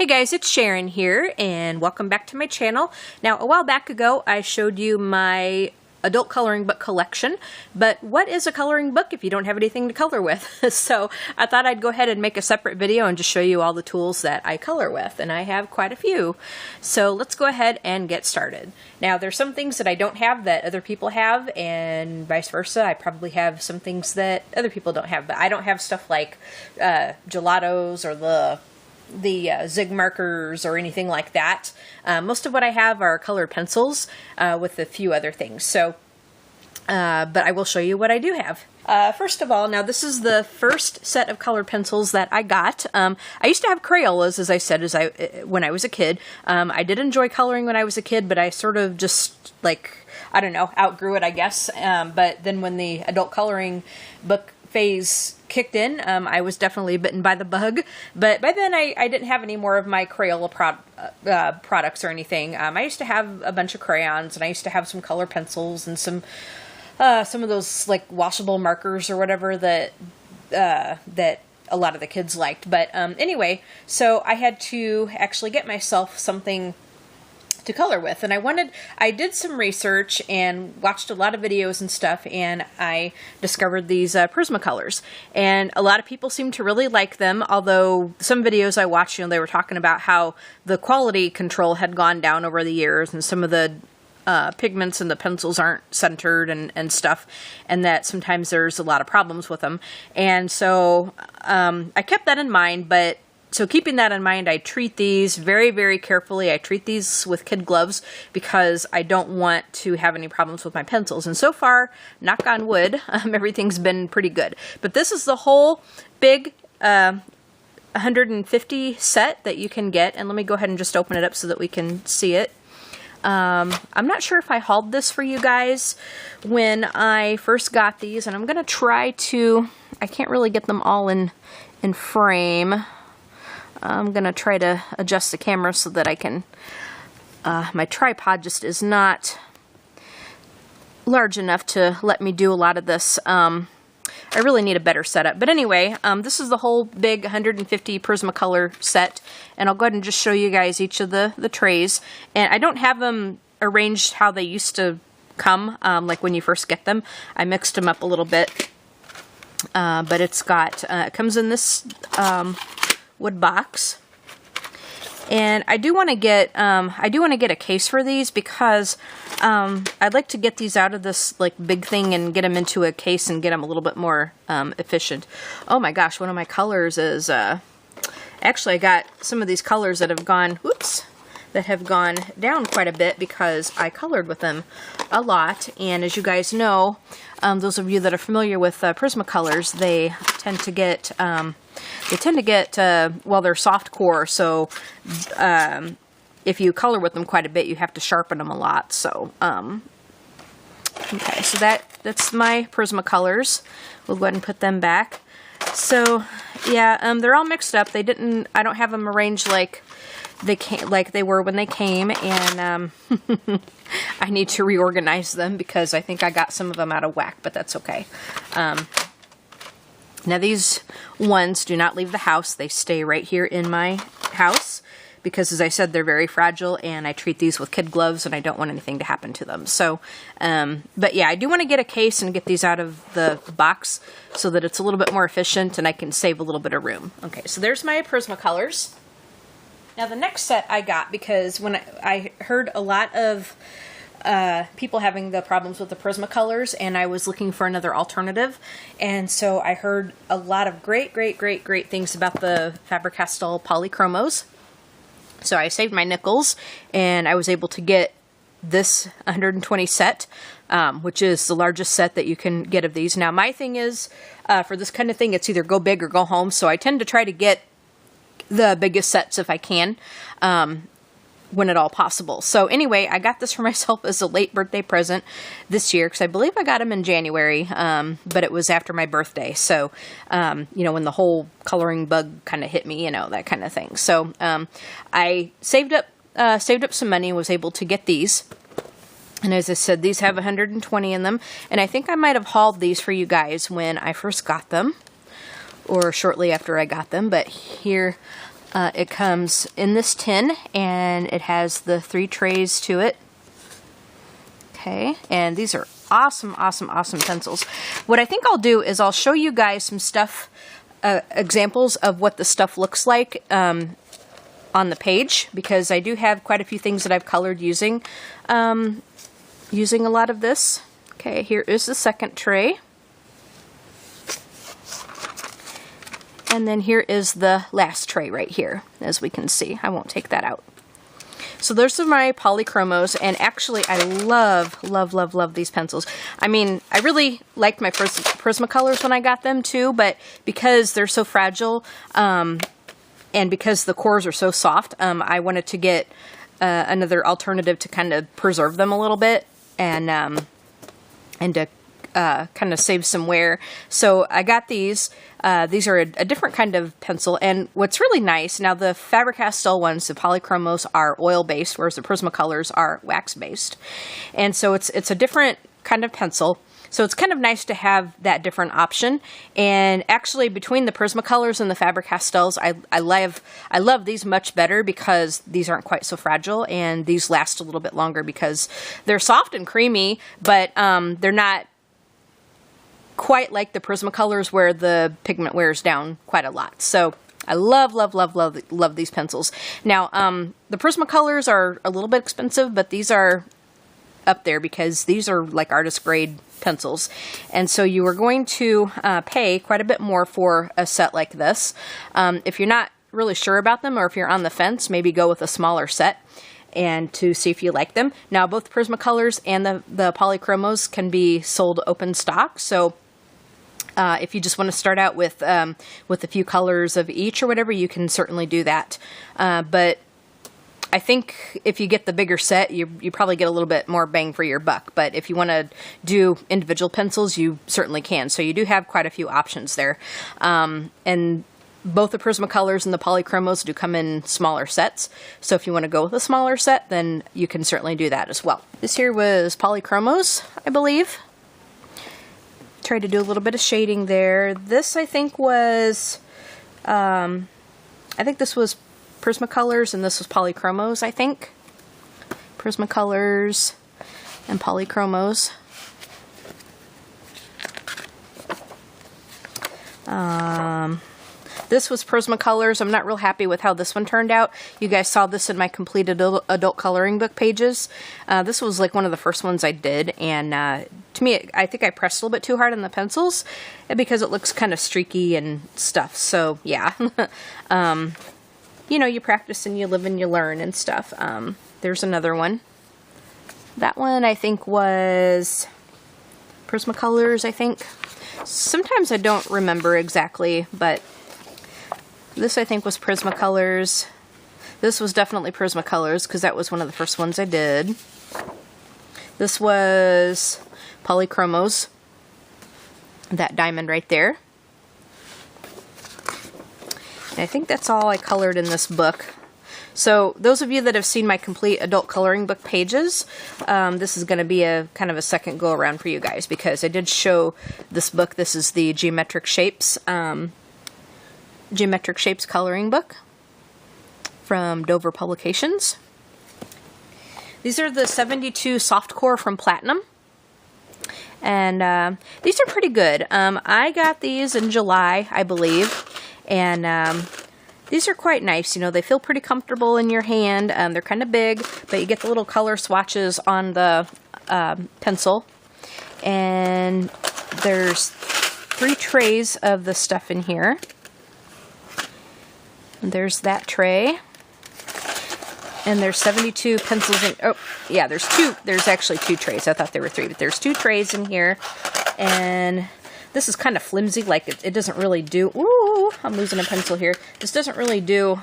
Hey guys, it's Sharon here, and welcome back to my channel. Now, a while back ago, I showed you my adult coloring book collection, but what is a coloring book if you don't have anything to color with? So I thought I'd go ahead and make a separate video and just show you all the tools that I color with, and I have quite a few. So let's go ahead and get started. Now, there's some things that I don't have that other people have, and vice versa. I probably have some things that other people don't have, but I don't have stuff like gelatos or the zig markers or anything like that. Most of what I have are colored pencils with a few other things. So, but I will show you what I do have. First of all, now this is the first set of colored pencils that I got. I used to have Crayolas, as I said, when I was a kid. I did enjoy coloring when I was a kid, but I sort of just, like, I don't know, outgrew it, I guess. But then when the adult coloring book phase kicked in, I was definitely bitten by the bug, but by then I didn't have any more of my Crayola products or anything. I used to have a bunch of crayons, and I used to have some color pencils and some of those like washable markers or whatever that a lot of the kids liked. But anyway, so I had to actually get myself something to color with, and I did some research and watched a lot of videos and stuff, and I discovered these Prismacolors, and a lot of people seem to really like them, although some videos I watched, they were talking about how the quality control had gone down over the years, and some of the pigments in the pencils aren't centered and stuff, and that sometimes there's a lot of problems with them, and so I kept that in mind. But so keeping that in mind, I treat these very, very carefully. I treat these with kid gloves because I don't want to have any problems with my pencils. And so far, knock on wood, everything's been pretty good. But this is the whole big 150 set that you can get. And let me go ahead and just open it up so that we can see it. I'm not sure if I hauled this for you guys when I first got these. And I'm going to try to, I can't really get them all in frame. I'm going to try to adjust the camera so that I can, my tripod just is not large enough to let me do a lot of this. I really need a better setup. But anyway, this is the whole big 150 Prismacolor set, and I'll go ahead and just show you guys each of the trays. And I don't have them arranged how they used to come, like when you first get them. I mixed them up a little bit, but it's got, it comes in this wood box, and I do want to get a case for these because I'd like to get these out of this like big thing and get them into a case and get them a little bit more efficient. Oh my gosh, one of my colors is actually I got some of these colors that have gone down quite a bit because I colored with them a lot, and as you guys know, those of you that are familiar with Prismacolors, they tend to get well, they're soft core, so if you color with them quite a bit, you have to sharpen them a lot. So okay, so that's my Prismacolors. We'll go ahead and put them back. So yeah, they're all mixed up. I don't have them arranged like they were when they came, and I need to reorganize them because I think I got some of them out of whack, but that's okay. Now these ones do not leave the house. They stay right here in my house because, as I said, they're very fragile, and I treat these with kid gloves, and I don't want anything to happen to them. So, but yeah, I do want to get a case and get these out of the box so that it's a little bit more efficient and I can save a little bit of room. Okay, so there's my Prismacolors. Now the next set I got because when I heard a lot of people having the problems with the Prismacolors, and I was looking for another alternative, and so I heard a lot of great things about the Faber-Castell Polychromos. So I saved my nickels, and I was able to get this 120 set, which is the largest set that you can get of these. Now my thing is, for this kind of thing, it's either go big or go home, so I tend to try to get the biggest sets if I can, when at all possible. So anyway, I got this for myself as a late birthday present this year, because I believe I got them in January, but it was after my birthday. So, when the whole coloring bug kind of hit me, that kind of thing. So, I saved up some money and was able to get these. And as I said, these have 120 in them, and I think I might have hauled these for you guys when I first got them, or shortly after I got them, but here It comes in this tin, and it has the 3 trays to it. Okay, and these are awesome, awesome, awesome pencils. What I think I'll do is I'll show you guys some stuff, examples of what the stuff looks like on the page, because I do have quite a few things that I've colored using a lot of this. Okay, here is the second tray. And then here is the last tray right here, as we can see. I won't take that out. So those are my Polychromos, and actually I love, love, love, love these pencils. I mean, I really liked my first Prismacolors when I got them too, but because they're so fragile, and because the cores are so soft, I wanted to get another alternative to kind of preserve them a little bit, and to kind of save some wear. So I got these. These are a different kind of pencil, and what's really nice, now the Faber-Castell ones, the Polychromos, are oil-based, whereas the Prismacolors are wax-based. And so it's a different kind of pencil. So it's kind of nice to have that different option. And actually, between the Prismacolors and the Faber-Castells, I love these much better because these aren't quite so fragile, and these last a little bit longer because they're soft and creamy, but they're not quite like the Prismacolors where the pigment wears down quite a lot. So I love, love, love, love, love these pencils. Now, the Prismacolors are a little bit expensive, but these are up there because these are like artist grade pencils. And so you are going to pay quite a bit more for a set like this. If you're not really sure about them, or if you're on the fence, maybe go with a smaller set and to see if you like them. Now, both Prismacolors and the Polychromos can be sold open stock. So if you just want to start out with a few colors of each or whatever, you can certainly do that. But I think if you get the bigger set, you probably get a little bit more bang for your buck. But if you want to do individual pencils, you certainly can. So you do have quite a few options there. And both the Prismacolors and the Polychromos do come in smaller sets. So if you want to go with a smaller set, then you can certainly do that as well. This here was Polychromos, I believe. Tried to do a little bit of shading there. This, I think, was, I think this was Prismacolors, and this was Polychromos, I think. Prismacolors and Polychromos. This was Prismacolors. I'm not real happy with how this one turned out. You guys saw this in my complete adult coloring book pages. This was like one of the first ones I did, and to me, I think I pressed a little bit too hard on the pencils because it looks kind of streaky and stuff. So yeah, you know, you practice and you live and you learn and stuff. There's another one. That one I think was Prismacolors, I think. Sometimes I don't remember exactly, but this I think was Prismacolors. This was definitely Prismacolors because that was one of the first ones I did. This was Polychromos. That diamond right there. And I think that's all I colored in this book. So those of you that have seen my complete adult coloring book pages, this is going to be a kind of a second go around for you guys because I did show this book. This is the Geometric Shapes coloring book from Dover Publications. These are the 72 Softcore from Platinum, and these are pretty good. I got these in July, I believe, and these are quite nice. You know, they feel pretty comfortable in your hand. They're kind of big, but you get the little color swatches on the pencil, and there's 3 trays of the stuff in here. There's that tray. And there's 72 pencils in, oh, yeah, there's actually 2 trays. I thought there were 3, but there's 2 trays in here. And this is kind of flimsy, like it doesn't really do, ooh, I'm losing a pencil here. This doesn't really do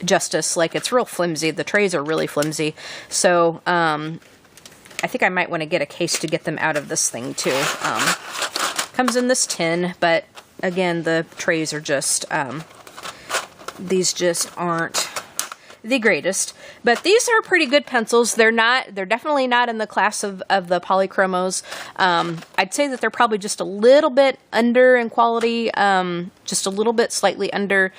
justice, like it's real flimsy. The trays are really flimsy. So, I think I might want to get a case to get them out of this thing too. Comes in this tin, but again, the trays are just, these just aren't the greatest, but these are pretty good pencils. They're definitely not in the class of the Polychromos. I'd say that they're probably just a little bit under in quality, just a little bit slightly under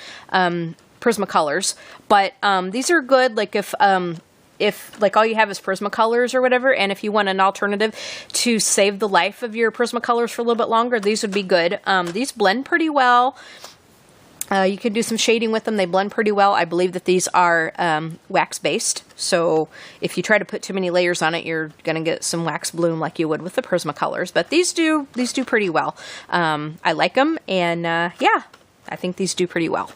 Prismacolors, but these are good. Like if like all you have is Prismacolors or whatever, and if you want an alternative to save the life of your Prismacolors for a little bit longer, these would be good. These blend pretty well. You can do some shading with them. They blend pretty well. I believe that these are wax-based, so if you try to put too many layers on it, you're going to get some wax bloom like you would with the Prismacolors. But these do pretty well. I like them, and yeah, I think these do pretty well.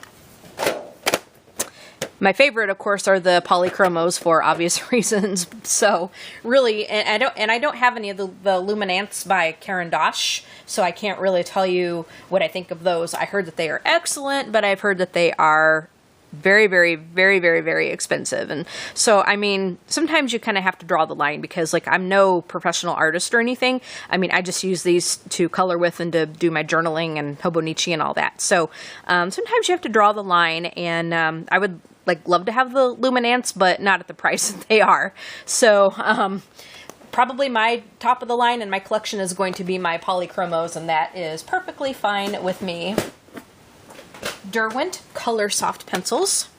My favorite, of course, are the Polychromos for obvious reasons. So really, and I don't have any of the Luminance by Caran d'Ache, so I can't really tell you what I think of those. I heard that they are excellent, but I've heard that they are very, very, very, very, very expensive. And so, I mean, sometimes you kind of have to draw the line because, like, I'm no professional artist or anything. I mean, I just use these to color with and to do my journaling and Hobonichi and all that. So sometimes you have to draw the line, and I would love to have the Luminance, but not at the price that they are. So probably my top of the line in my collection is going to be my Polychromos, and that is perfectly fine with me. Derwent Color Soft Pencils.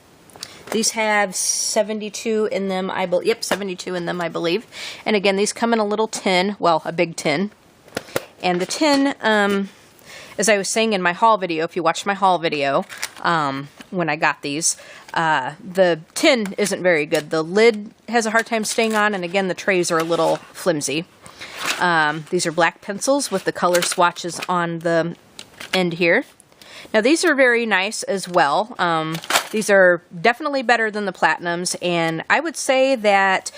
These have 72 in them, I believe. Yep, 72 in them, I believe. And again, these come in a little tin, well, a big tin. And the tin, as I was saying in my haul video, if you watched my haul video, when I got these, the tin isn't very good. The lid has a hard time staying on, and again, the trays are a little flimsy. These are black pencils with the color swatches on the end here. Now, these are very nice as well. These are definitely better than the Platinums, and I would say that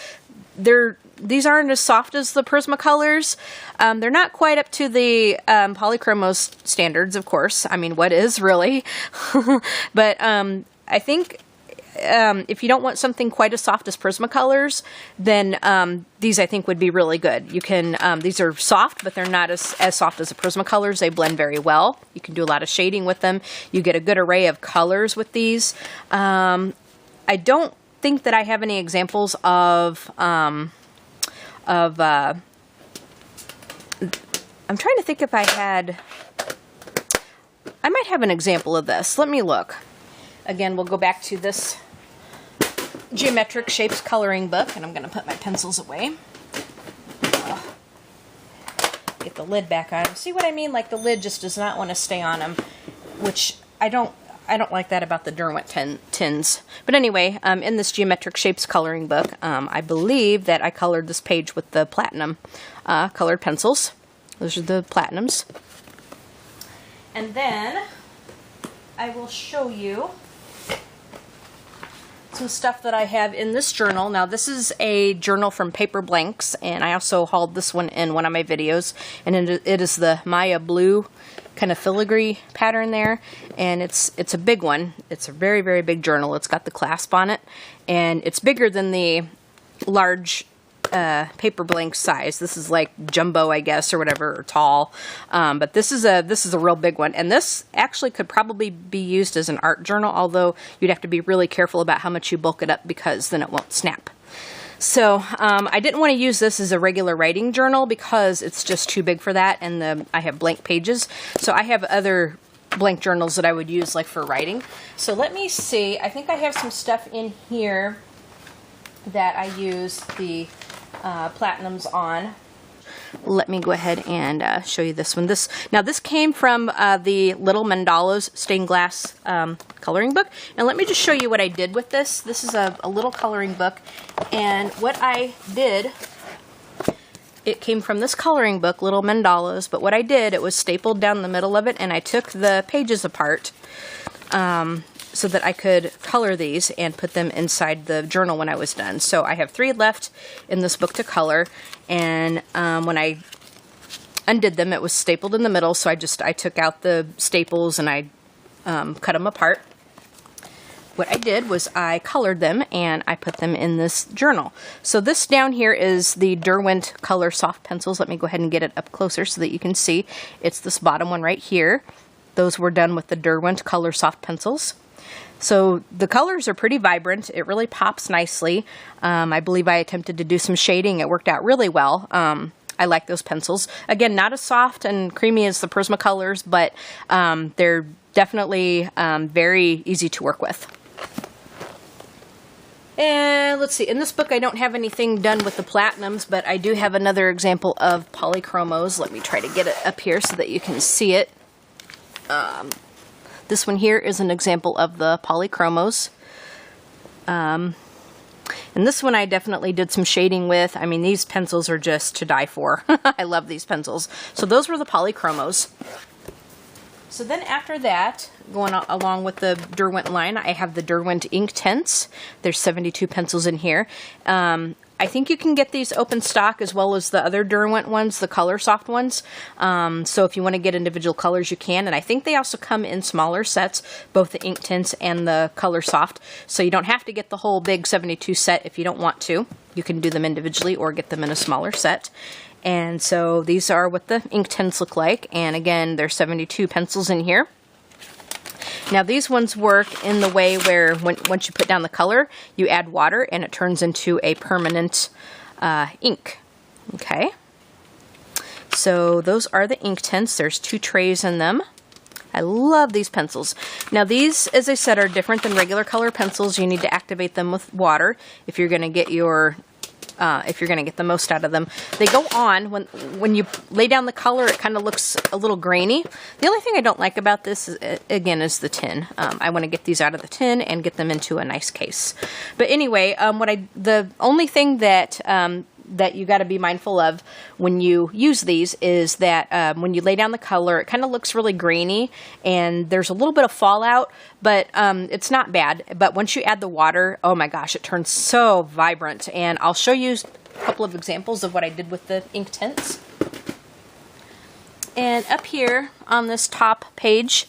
these aren't as soft as the Prismacolors. They're not quite up to the Polychromos standards, of course. I mean, what is really? But I think if you don't want something quite as soft as Prismacolors, then these I think would be really good. You can these are soft, but they're not as soft as the Prismacolors. They blend very well. You can do a lot of shading with them. You get a good array of colors with these. I don't think that I have any examples of I'm trying to think if I might have an example of this. Let me look. Again, we'll go back to this Geometric Shapes coloring book, and I'm going to put my pencils away. Get the lid back on. See what I mean? Like, the lid just does not want to stay on them, which I don't like that about the Derwent tins. But anyway, in this Geometric Shapes coloring book, I believe that I colored this page with the Platinum colored pencils. Those are the Platinums. And then I will show you some stuff that I have in this journal. Now, this is a journal from Paper Blanks, and I also hauled this one in one of my videos, and it is the Maya Blue kind of filigree pattern there, and it's a big one. It's a very, very big journal. It's got the clasp on it, and it's bigger than the large Paper Blank size. This is like jumbo, I guess, or whatever, or tall. But this is a real big one, and this actually could probably be used as an art journal, although you'd have to be really careful about how much you bulk it up, because then it won't snap. So I didn't want to use this as a regular writing journal because it's just too big for that, and I have blank pages. So I have other blank journals that I would use like for writing. So let me see. I think I have some stuff in here that I use the Platinums on. Let me go ahead and show you this one. This came from the Little Mandalas stained glass coloring book. And let me just show you what I did with this. This is a little coloring book, and what I did, it came from this coloring book, Little Mandalas, but what I did, it was stapled down the middle of it, and I took the pages apart so that I could color these and put them inside the journal when I was done. So I have 3 left in this book to color, and when I undid them, it was stapled in the middle, so I took out the staples and I cut them apart. What I did was I colored them and I put them in this journal. So this down here is the Derwent Color Soft Pencils. Let me go ahead and get it up closer so that you can see. It's this bottom one right here. Those were done with the Derwent Color Soft Pencils. So the colors are pretty vibrant. It really pops nicely. I believe I attempted to do some shading. It worked out really well. I like those pencils. Again, not as soft and creamy as the Prismacolors, but they're definitely very easy to work with. And let's see, in this book I don't have anything done with the platinums, but I do have another example of Polychromos. Let me try to get it up here so that you can see it. This one here is an example of the Polychromos. And this one I definitely did some shading with. I mean, these pencils are just to die for. I love these pencils. So those were the Polychromos. So then after that, going along with the Derwent line, I have the Derwent ink tints. There's 72 pencils in here. I think you can get these open stock as well as the other Derwent ones, the color soft ones. So if you want to get individual colors, you can. And I think they also come in smaller sets, both the ink tints and the color soft. So you don't have to get the whole big 72 set if you don't want to. You can do them individually or get them in a smaller set. And so these are what the ink tints look like. And again, there's 72 pencils in here. Now these ones work in the way where once you put down the color, you add water and it turns into a permanent ink. Okay. So those are the ink tints. There's 2 trays in them. I love these pencils. Now these, as I said, are different than regular color pencils. You need to activate them with water if you're going to get your the most out of them. They go on, when you lay down the color, it kind of looks a little grainy. The only thing I don't like about this, is, again, is the tin. I want to get these out of the tin and get them into a nice case. But anyway, the only thing that that you got to be mindful of when you use these is that when you lay down the color, it kind of looks really grainy and there's a little bit of fallout, but it's not bad. But once you add the water, oh my gosh, it turns so vibrant. And I'll show you a couple of examples of what I did with the ink tints. And up here on this top page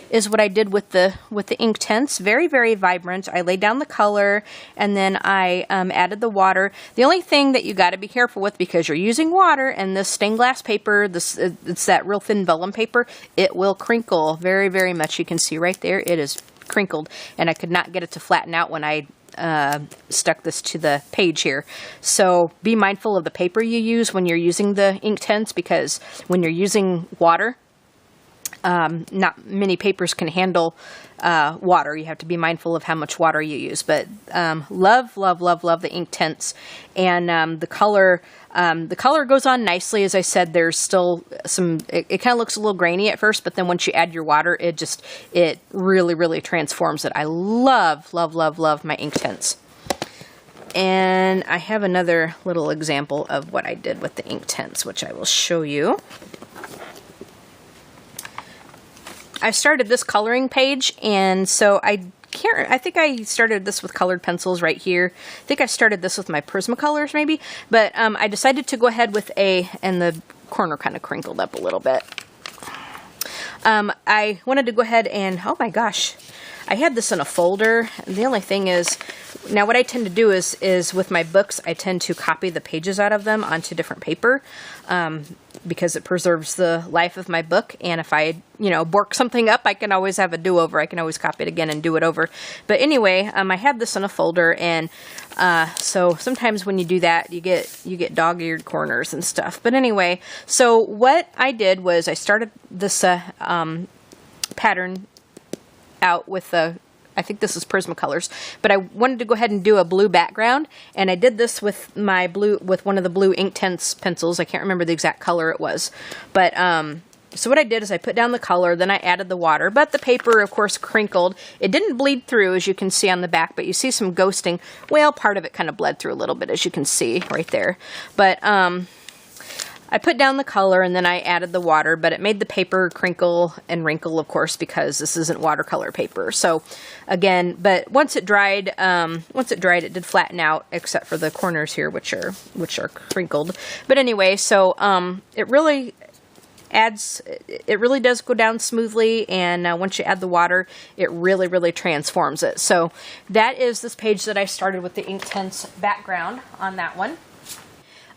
is what I did with the ink tints. Very, very vibrant. I laid down the color and then I added the water. The only thing that you got to be careful with, because you're using water and this stained glass paper, it's that real thin vellum paper, it will crinkle very, very much. You can see right there, it is crinkled, and I could not get it to flatten out when I stuck this to the page here. So be mindful of the paper you use when you're using the ink tints, because when you're using water, not many papers can handle water. You have to be mindful of how much water you use. But love, love, love, love the ink tints. And the color goes on nicely. As I said, there's still some, it kind of looks a little grainy at first, but then once you add your water, it really, really transforms it. I love, love, love, love my ink tints. And I have another little example of what I did with the ink tints, which I will show you. I started this coloring page, and so I think I started this with colored pencils right here. I think I started this with my Prismacolors maybe, but I decided to go ahead with and the corner kind of crinkled up a little bit. I wanted to go ahead and, oh my gosh, I had this in a folder. The only thing is, now what I tend to do is with my books, I tend to copy the pages out of them onto different paper, because it preserves the life of my book. And if I, bork something up, I can always have a do-over. I can always copy it again and do it over. But anyway, I had this in a folder, and so sometimes when you do that, you get dog-eared corners and stuff. But anyway, so what I did was I started this pattern out with I think this is Prismacolors, but I wanted to go ahead and do a blue background, and I did this with one of the blue ink tints pencils. I can't remember the exact color it was, but so what I did is I put down the color, then I added the water, but the paper, of course, crinkled. It didn't bleed through, as you can see on the back, but you see some ghosting. Well, part of it kind of bled through a little bit, as you can see right there, but I put down the color and then I added the water, but it made the paper crinkle and wrinkle, of course, because this isn't watercolor paper. So again, but once it dried, it did flatten out, except for the corners here, which are crinkled. But anyway, so it really does go down smoothly, and once you add the water, it really, really transforms it. So that is this page that I started with the ink tints background on that one.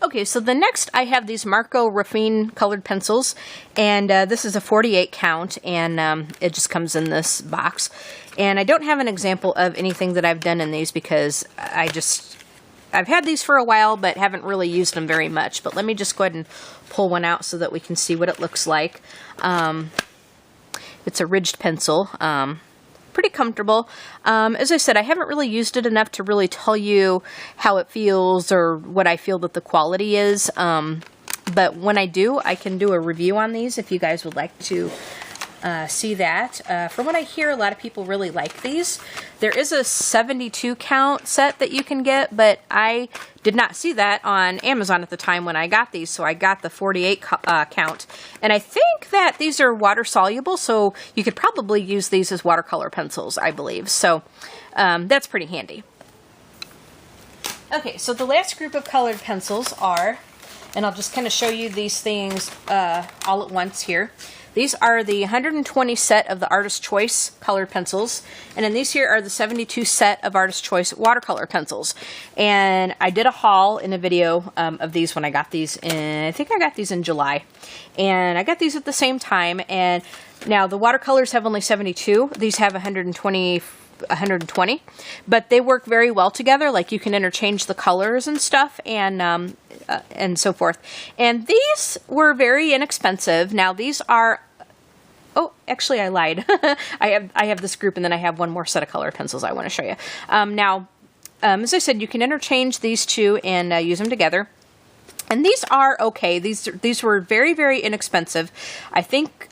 Okay, so the next I have these Marco Raffine colored pencils, and this is a 48 count, and it just comes in this box. And I don't have an example of anything that I've done in these because I've had these for a while, but haven't really used them very much. But let me just go ahead and pull one out so that we can see what it looks like. It's a ridged pencil. Pretty comfortable. As I said, I haven't really used it enough to really tell you how it feels or what I feel that the quality is. But when I do, I can do a review on these if you guys would like to see that. From what I hear, a lot of people really like these. There is a 72 count set that you can get, but I did not see that on Amazon at the time when I got these, so I got the 48 count. And I think that these are water soluble, so you could probably use these as watercolor pencils, I believe. So that's pretty handy. Okay, so the last group of colored pencils are, and I'll just kind of show you these things all at once here. These are the 120 set of the Artist Choice colored pencils, and then these here are the 72 set of Artist Choice watercolor pencils. And I did a haul in a video of these when I got these in, I think I got these in July. And I got these at the same time, and now the watercolors have only 72. These have 120, but they work very well together. Like, you can interchange the colors and stuff, and so forth. And these were very inexpensive. Now these are, oh, actually I lied. I have this group, and then I have one more set of colored pencils I want to show you. As I said, you can interchange these two and use them together. And these are okay. These were very, very inexpensive. I think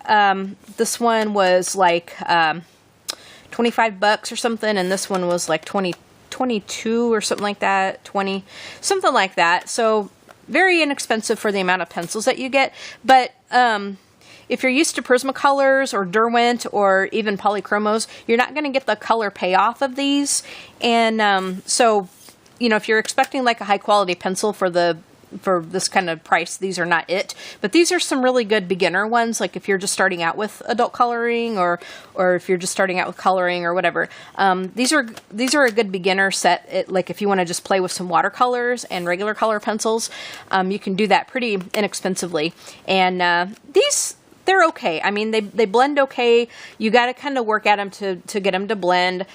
this one was like $25 or something, and this one was like 22 or something like that, 20, something like that. So very inexpensive for the amount of pencils that you get. But if you're used to Prismacolors or Derwent or even Polychromos, you're not going to get the color payoff of these. And so, you know, if you're expecting like a high quality pencil for this kind of price, these are not it. But these are some really good beginner ones, like if you're just starting out with adult coloring, or if you're just starting out with coloring or whatever. These are a good beginner set. Like if you want to just play with some watercolors and regular color pencils, you can do that pretty inexpensively. And they're okay. I mean, they blend okay. You got to kind of work at them to get them to blend.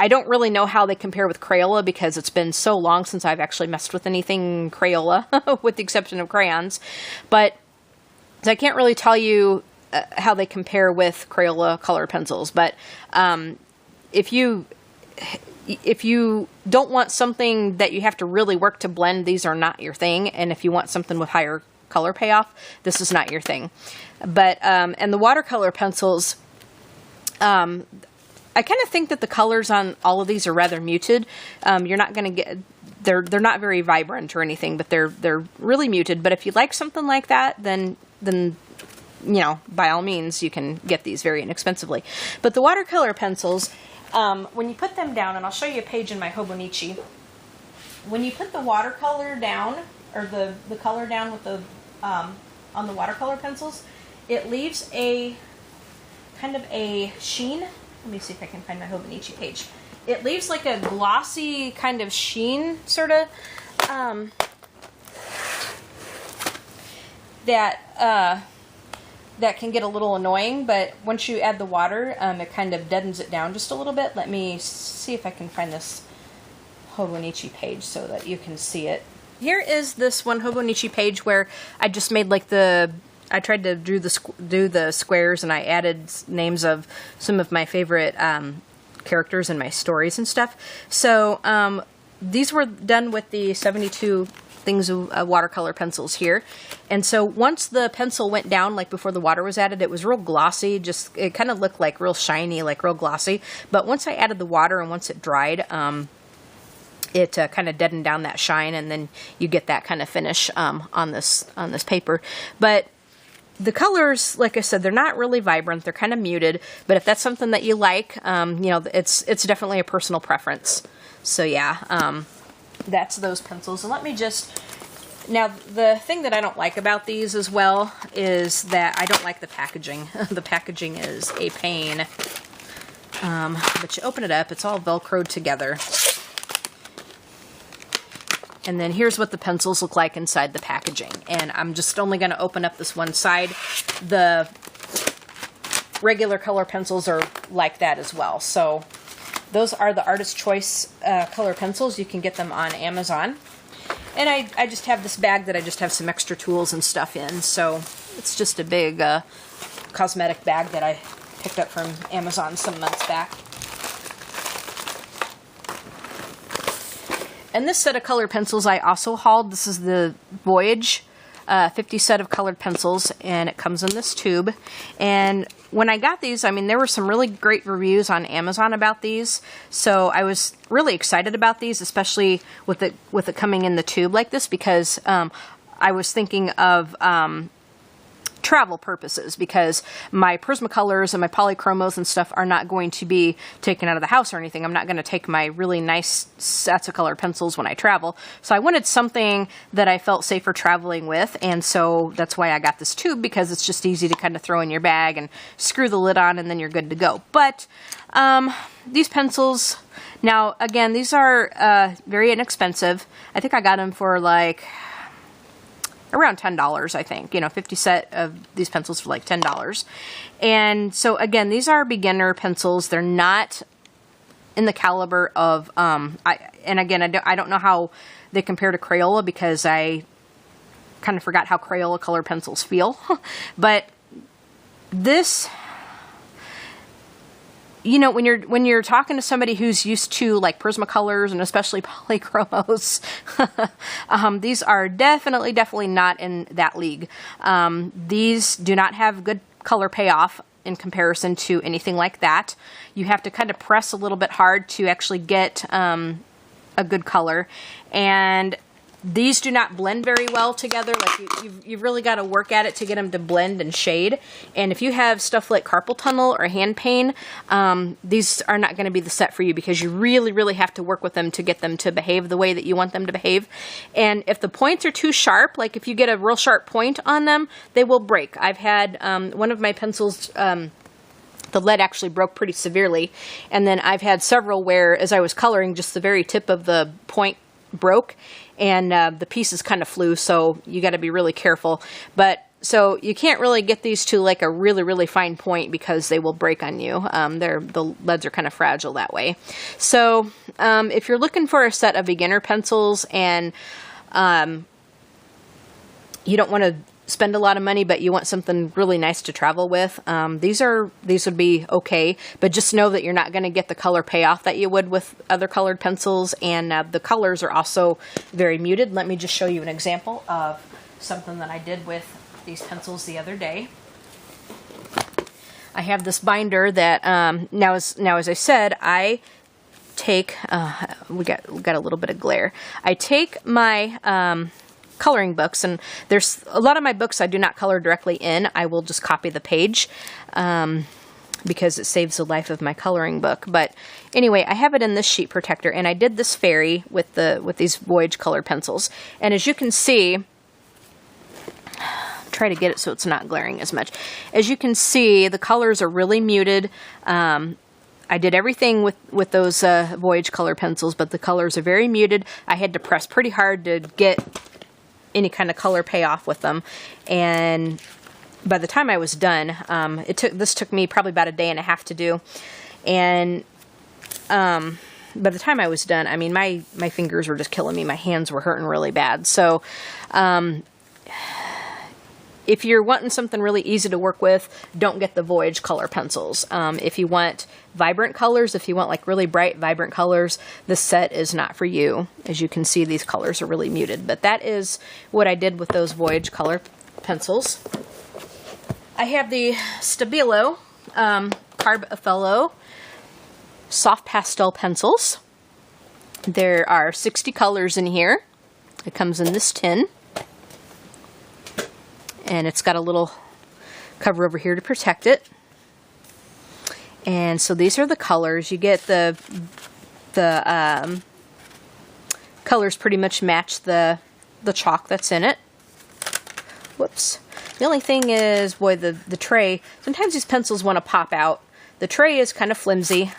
I don't really know how they compare with Crayola because it's been so long since I've actually messed with anything Crayola, with the exception of crayons. But so I can't really tell you how they compare with Crayola color pencils. But if you don't want something that you have to really work to blend, these are not your thing. And if you want something with higher color payoff, this is not your thing. But and the watercolor pencils, I kind of think that the colors on all of these are rather muted. You're not going to get, they're not very vibrant or anything, but they're really muted. But if you like something like that, then you know, by all means, you can get these very inexpensively. But the watercolor pencils, when you put them down, and I'll show you a page in my Hobonichi, when you put the watercolor down, or the color down with the on the watercolor pencils, it leaves a kind of a sheen. Let me see if I can find my Hobonichi page. It leaves like a glossy kind of sheen, sort of, that can get a little annoying, but once you add the water, it kind of deadens it down just a little bit. Let me see if I can find this Hobonichi page so that you can see it. Here is this one Hobonichi page where I just made like I tried to do the squares, and I added names of some of my favorite characters in my stories and stuff. So these were done with the 72 things of watercolor pencils here. And so once the pencil went down, like before the water was added, it was real glossy. Just, it kind of looked like real shiny, like real glossy. But once I added the water and once it dried, it kind of deadened down that shine, and then you get that kind of finish on this paper. But the colors, like I said, they're not really vibrant. They're kind of muted. But if that's something that you like, you know, it's definitely a personal preference. So yeah, that's those pencils. And let me just, now the thing that I don't like about these as well is that I don't like the packaging. The packaging is a pain. But you open it up, it's all Velcroed together. And then here's what the pencils look like inside the packaging. And I'm just only going to open up this one side. The regular color pencils are like that as well. So those are the Artist Choice color pencils. You can get them on Amazon. And I just have this bag that I just have some extra tools and stuff in. So it's just a big cosmetic bag that I picked up from Amazon some months back. And this set of colored pencils I also hauled. This is the Voyage 50 set of colored pencils, and it comes in this tube. And when I got these, I mean, there were some really great reviews on Amazon about these, so I was really excited about these, especially with it coming in the tube like this, because I was thinking of travel purposes, because my Prismacolors and my Polychromos and stuff are not going to be taken out of the house or anything. I'm not going to take my really nice sets of colored pencils when I travel. So I wanted something that I felt safer traveling with, and so that's why I got this tube, because it's just easy to kind of throw in your bag and screw the lid on and then you're good to go. But these pencils, now again, these are very inexpensive. I think I got them for like around $10, I think, 50 set of these pencils for like $10. And so again, these are beginner pencils. They're not in the caliber of, I don't know how they compare to Crayola, because I kind of forgot how Crayola color pencils feel. But this, when you're talking to somebody who's used to like Prismacolors and especially Polychromos, these are definitely not in that league. These do not have good color payoff in comparison to anything like that. You have to kind of press a little bit hard to actually get a good color, and these do not blend very well together. Like you've really got to work at it to get them to blend and shade. And if you have stuff like carpal tunnel or hand pain, these are not going to be the set for you, because you really have to work with them to get them to behave the way that you want them to behave. And if the points are too sharp, like if you get a real sharp point on them, they will break. I've had one of my pencils, the lead actually broke pretty severely. And then I've had several where, as I was coloring, just the very tip of the point broke, and the pieces kind of flew, so you got to be really careful. But so you can't really get these to like a really fine point, because they will break on you. The leads are kind of fragile that way. So if you're looking for a set of beginner pencils and you don't want to spend a lot of money, but you want something really nice to travel with, these would be okay. But just know that you're not going to get the color payoff that you would with other colored pencils, and the colors are also very muted. Let me just show you an example of something that I did with these pencils the other day. I have this binder that now as I said, I take we got a little bit of glare. I take my coloring books, and there's a lot of my books I do not color directly in. I will just copy the page because it saves the life of my coloring book. But anyway, I have it in this sheet protector, and I did this fairy with these Voyage colored pencils. And as you can see, try to get it so it's not glaring as much. As you can see, the colors are really muted. I did everything with those Voyage color pencils, but the colors are very muted. I had to press pretty hard to get any kind of color payoff with them, and by the time I was done, this took me probably about a day and a half to do, and by the time I was done, I mean, my fingers were just killing me. My hands were hurting really bad. So if you're wanting something really easy to work with, don't get the Voyage color pencils. If you want vibrant colors, if you want like really bright, vibrant colors, this set is not for you. As you can see, these colors are really muted. But that is what I did with those Voyage color pencils. I have the Stabilo Carb Othello soft pastel pencils. There are 60 colors in here. It comes in this tin. And it's got a little cover over here to protect it. And so these are the colors. You get the colors pretty much match the chalk that's in it. Whoops. The only thing is, boy, the tray, sometimes these pencils want to pop out. The tray is kind of flimsy.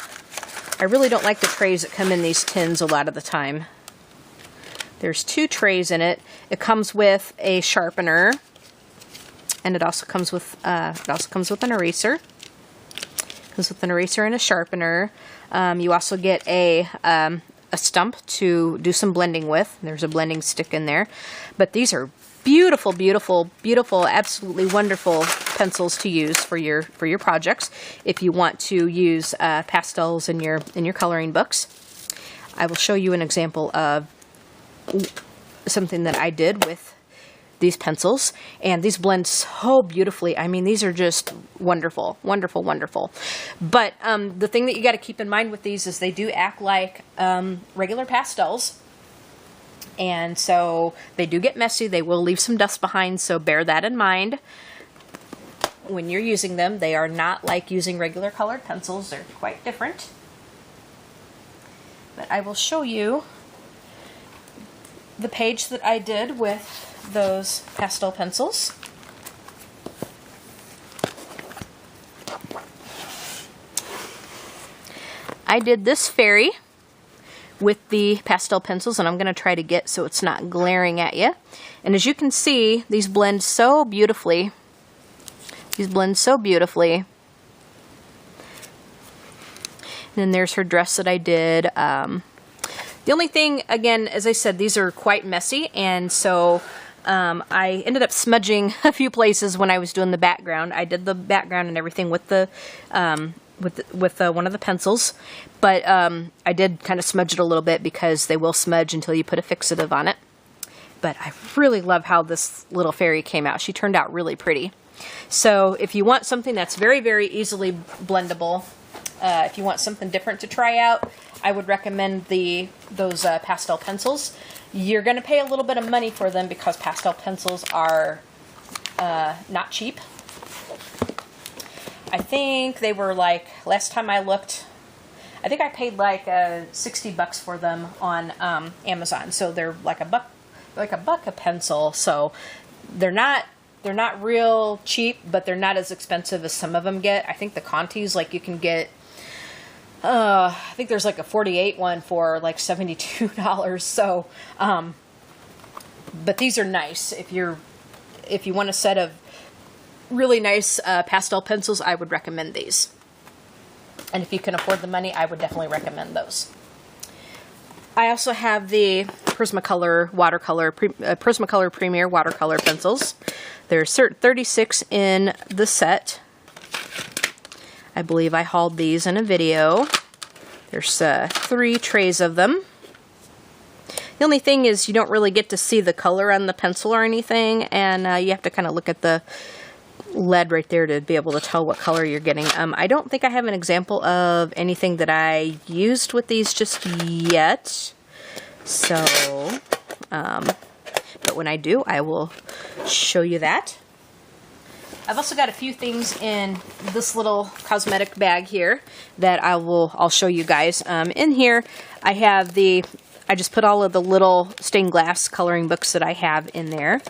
I really don't like the trays that come in these tins a lot of the time. There's 2 trays in it. It comes with a sharpener, and it also comes with an eraser. It comes with an eraser and a sharpener. You also get a stump to do some blending with. There's a blending stick in there. But these are beautiful, beautiful, beautiful, absolutely wonderful pencils to use for your projects. If you want to use pastels in your coloring books, I will show you an example of something that I did with these pencils, and these blend so beautifully. I mean, these are just wonderful, wonderful, wonderful. But the thing that you got to keep in mind with these is they do act like regular pastels, and so they do get messy. They will leave some dust behind, so bear that in mind when you're using them. They are not like using regular colored pencils. They're quite different. But I will show you the page that I did with those pastel pencils. I did this fairy with the pastel pencils, and I'm going to try to get so it's not glaring at you. And as you can see, these blend so beautifully. These blend so beautifully. And then there's her dress that I did. The only thing, again, as I said, these are quite messy, and so I ended up smudging a few places when I was doing the background. I did the background and everything with the one of the pencils, but I did kind of smudge it a little bit because they will smudge until you put a fixative on it. But I really love how this little fairy came out. She turned out really pretty. So if you want something that's very, very easily blendable, if you want something different to try out, I would recommend those pastel pencils. You're going to pay a little bit of money for them because pastel pencils are not cheap. I think they were like, last time I looked, I think I paid like $60 for them on Amazon. So they're like $1 a pencil. So they're not real cheap, but they're not as expensive as some of them get. I think the Contis, like you can get, I think there's like a 48 one for like $72. So, but these are nice. If you want a set of really nice pastel pencils, I would recommend these. And if you can afford the money, I would definitely recommend those. I also have the Prismacolor Prismacolor Premier Watercolor Pencils. There's 36 in the set. I believe I hauled these in a video. There's 3 trays of them. The only thing is you don't really get to see the color on the pencil or anything, and you have to kind of look at the lead right there to be able to tell what color you're getting. I don't think I have an example of anything that I used with these just yet. So, but when I do, I will show you that. I've also got a few things in this little cosmetic bag here that I'll show you guys. In here, I just put all of the little stained glass coloring books that I have in there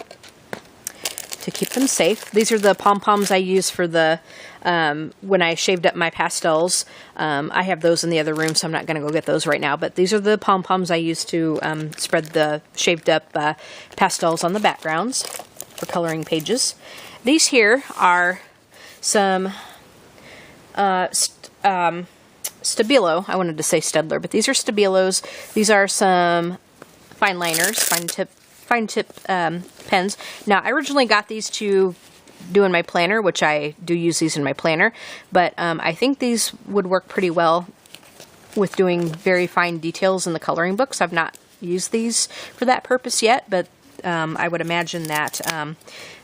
to keep them safe. These are the pom-poms I use for the, when I shaved up my pastels. I have those in the other room, so I'm not going to go get those right now. But these are the pom-poms I use to spread the shaved up pastels on the backgrounds for coloring pages. These here are some Stabilo. I wanted to say Stedler, but these are Stabilos. These are some fine liners, fine tip pens. Now, I originally got these to do in my planner, which I do use these in my planner, but I think these would work pretty well with doing very fine details in the coloring books. I've not used these for that purpose yet, but I would imagine that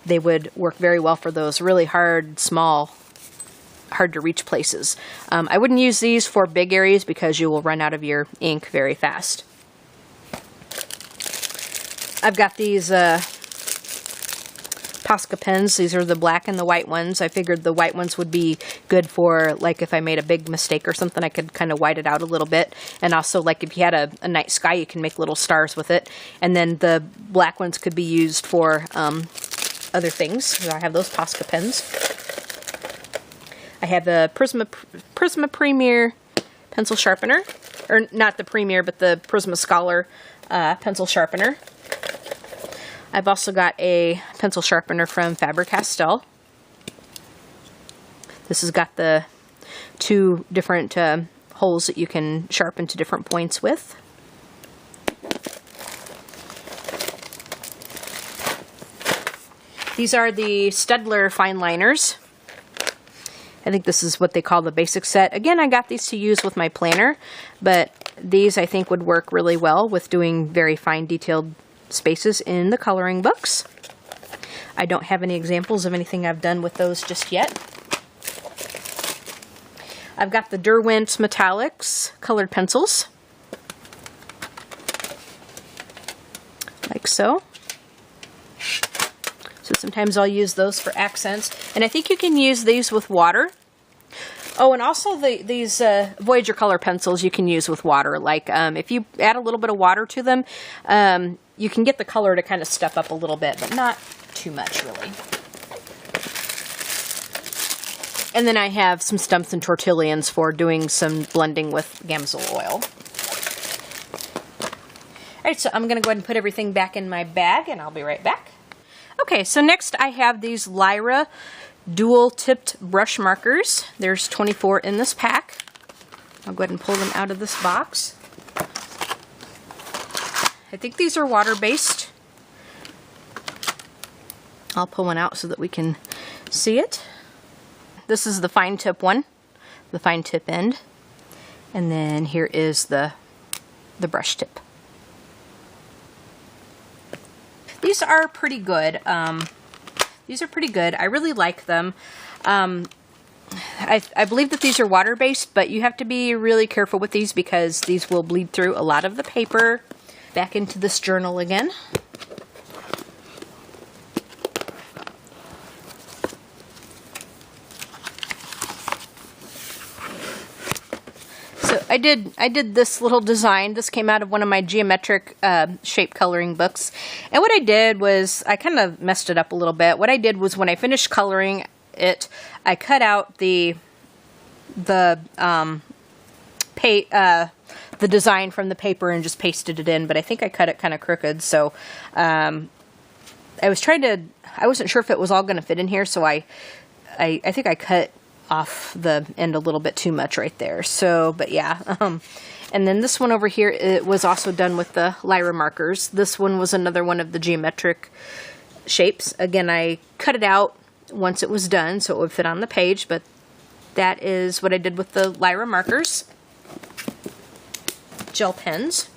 they would work very well for those really hard, small, hard to reach places. I wouldn't use these for big areas because you will run out of your ink very fast. I've got these Posca pens. These are the black and the white ones. I figured the white ones would be good for, like, if I made a big mistake or something, I could kind of white it out a little bit. And also, like, if you had a night sky, you can make little stars with it. And then the black ones could be used for other things. So I have those Posca pens. I have the Prisma Premier pencil sharpener. Or not the Premier, but the Prisma Scholar pencil sharpener. I've also got a pencil sharpener from Faber-Castell. This has got the 2 different holes that you can sharpen to different points with. These are the Staedtler fine liners. I think this is what they call the basic set. Again, I got these to use with my planner, but these I think would work really well with doing very fine detailed spaces in the coloring books. I don't have any examples of anything I've done with those just yet. I've got the Derwent Metallics colored pencils, like so. So sometimes I'll use those for accents. And I think you can use these with water. Oh, and also these Voyage color pencils you can use with water. Like if you add a little bit of water to them, you can get the color to kind of step up a little bit, but not too much really. And then I have some stumps and tortillions for doing some blending with Gamsol oil. Alright, so I'm going to go ahead and put everything back in my bag, and I'll be right back. Okay, so next I have these Lyra dual-tipped brush markers. There's 24 in this pack. I'll go ahead and pull them out of this box. I think these are water-based. I'll pull one out so that we can see it. This is the fine tip one, the fine tip end. And then here is the brush tip. These are pretty good. These are pretty good. I really like them. I believe that these are water-based, but you have to be really careful with these because these will bleed through a lot of the paper. Back into this journal again. So I did this little design. This came out of one of my geometric shape coloring books. And what I did was, I kind of messed it up a little bit. What I did was when I finished coloring it, I cut out the design from the paper and just pasted it in, but I think I cut it kind of crooked, so I wasn't sure if it was all going to fit in here, so I think I cut off the end a little bit too much right there. So, but yeah. And then this one over here, it was also done with the Lyra markers. This one was another one of the geometric shapes. Again, I cut it out once it was done so it would fit on the page, but that is what I did with the Lyra markers. Gel pens.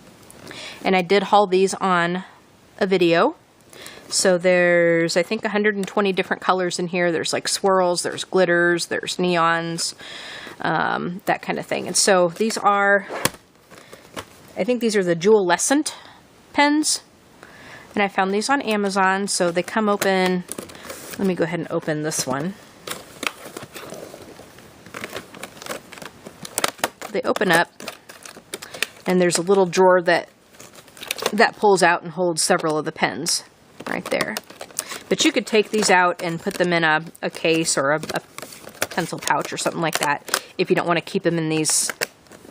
And I did haul these on a video. So there's, I think, 120 different colors in here. There's like swirls, there's glitters, there's neons, that kind of thing. And so these are, I think these are the Jewelescent pens. And I found these on Amazon. So they come open, let me go ahead and open this one. They open up, and there's a little drawer that pulls out and holds several of the pens. Right there. But you could take these out and put them in a case or a pencil pouch or something like that if you don't want to keep them in these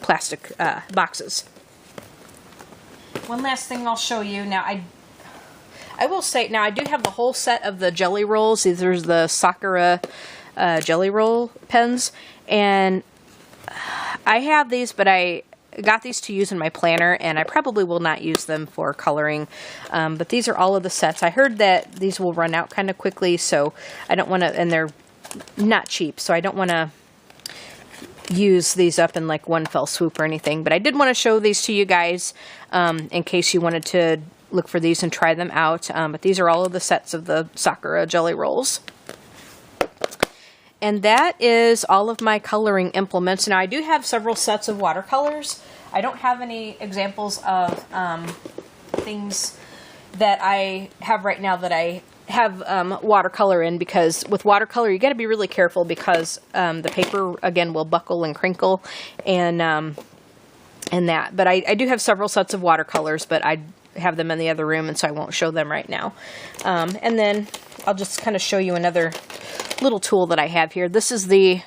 plastic boxes. One last thing I'll show you. Now, I will say, now I do have the whole set of the jelly rolls. These are the Sakura jelly roll pens. And I have these, but I got these to use in my planner, and I probably will not use them for coloring, but these are all of the sets. I heard that these will run out kind of quickly, so I don't want to, and they're not cheap, so I don't want to use these up in like one fell swoop or anything, but I did want to show these to you guys in case you wanted to look for these and try them out, but these are all of the sets of the Sakura jelly rolls. And that is all of my coloring implements. Now, I do have several sets of watercolors. I don't have any examples of things that I have right now that I have watercolor in, because with watercolor, you got to be really careful because the paper, again, will buckle and crinkle and that. But I do have several sets of watercolors, but I have them in the other room, and so I won't show them right now. And then I'll just kind of show you another little tool that I have here. This is the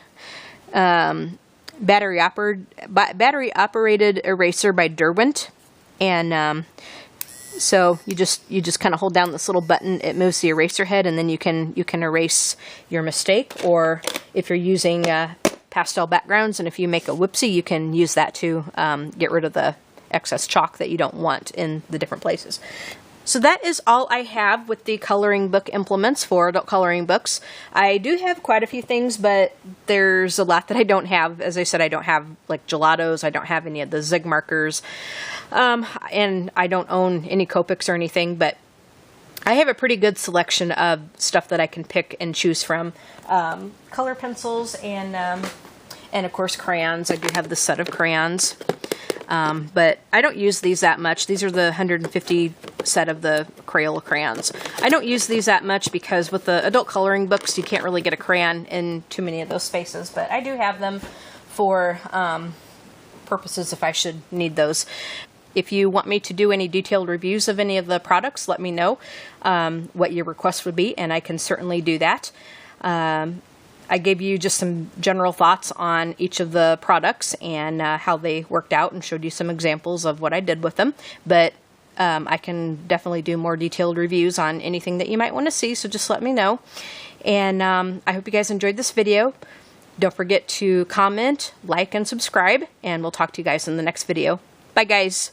battery operated eraser by Derwent. And so you just kind of hold down this little button. It moves the eraser head, and then you can erase your mistake. Or if you're using pastel backgrounds, and if you make a whoopsie, you can use that to get rid of the excess chalk that you don't want in the different places. So that is all I have with the coloring book implements for adult coloring books. I do have quite a few things, but there's a lot that I don't have. As I said, I don't have like gelatos, I don't have any of the Zig markers, and I don't own any Copics or anything, but I have a pretty good selection of stuff that I can pick and choose from. Color pencils and of course crayons. I do have the set of crayons. But I don't use these that much. These are the 150 set of the Crayola crayons. I don't use these that much because with the adult coloring books, you can't really get a crayon in too many of those spaces. But I do have them for purposes if I should need those. If you want me to do any detailed reviews of any of the products, let me know what your request would be, and I can certainly do that. I gave you just some general thoughts on each of the products and how they worked out, and showed you some examples of what I did with them. But I can definitely do more detailed reviews on anything that you might want to see, so just let me know. And I hope you guys enjoyed this video. Don't forget to comment, like, and subscribe, and we'll talk to you guys in the next video. Bye, guys.